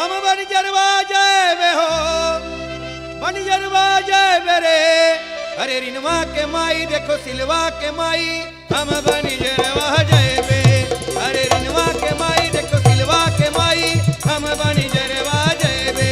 हम बन जरवा जाए वे हो बन जरवा जाए बेरे। अरे रिनवा के माई देखो सिलवा के माई हम बन जरवा जाए बे। अरे रिनवा के माई देखो सिलवा के माई हम बन जरवा जाए बे।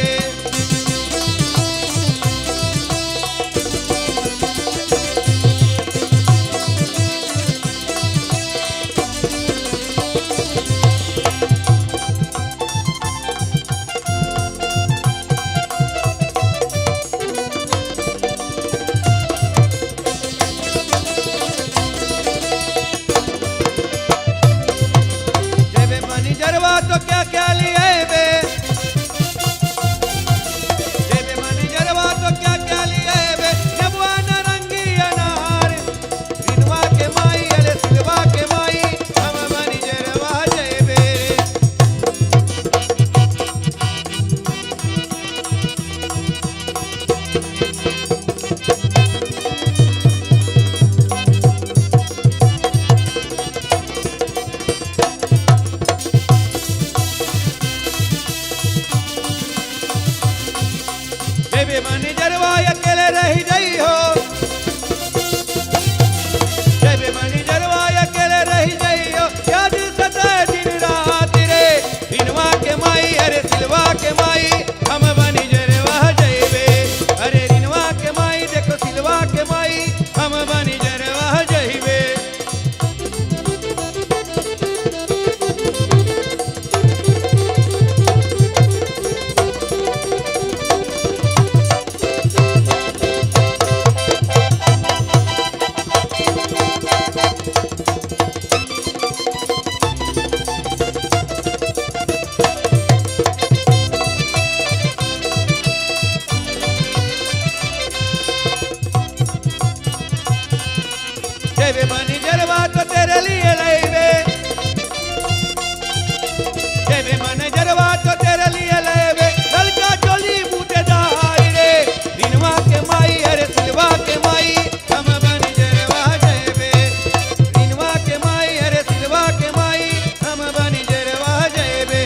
जरवा तो क्या क्या लिए बे जेबे मन जरवा तो क्या क्या लिए बे। नबवा नारंगी अनार रिनवा के माई अरे सिलवा के माई हम बन जरवा जेबे। जेबे मन जरवा अकेले रह गई हो जेबे मन जरवा अकेले रह गई हो। याद सताए दिन रात रे रिनवा के माई अरे सिलवा के माई हम बन जरवा जइबे। अरे रिनवा के माई देखो सिलवा के माई हम बन जरवा जइबे। जेबे मन जरवा तो तेरे लिए लाइबे जेबे मन जरवा तो तेरे लिए लाइबे। ललका चोली बूटेदार रे रिनवा के माई अरे सिलवा के माई हम बन जरवा जेबे। रिनवा के माई अरे सिलवा के माई हम बन जरवा जेबे।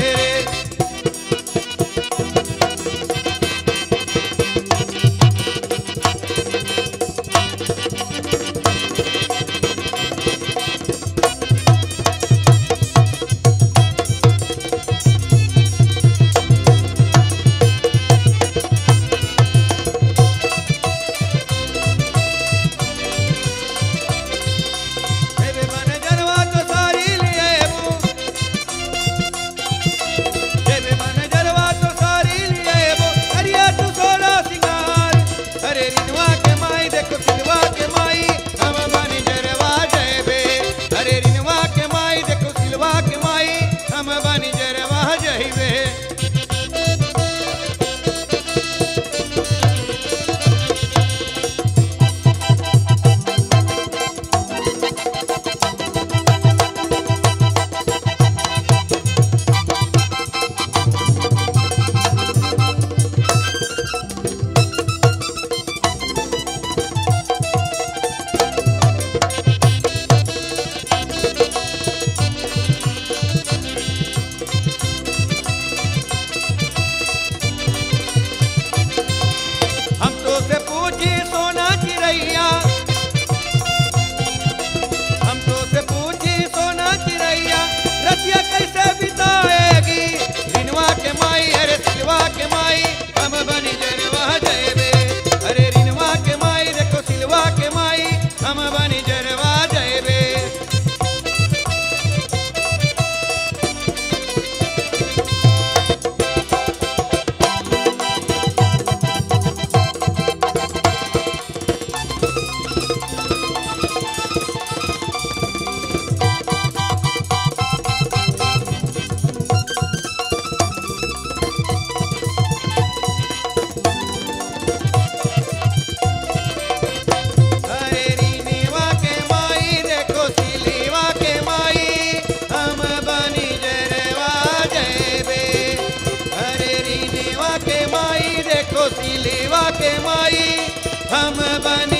जेबे मन जरवा तो सारी लिए बू जेबे मन जरवा तो सारी लिए बू। हरिया तू सोना सिंगार अरे रिनवा के माई देखो सिलवा के माई हम बन जरवा जेबे। अरे रिनवा के माई देखो सिलवा के माई हम बन जरवा जइबे। हम तो से पूछी सोना चिरैया हम तो से पूछी सोना चिरैया रतिया कैसे बिताएगी। रिनवा के माई अरे सिलवा के माई हम बन जरवा जइबे। अरे रिनवा के माई देखो सिलवा के माई हम बन जरवा जइबे। अरे रिनवा के माई देखो सिलवा के माई हम बन जरवा जइबे। अरे रिनवा के माई देखो सिलवा के माई हम बन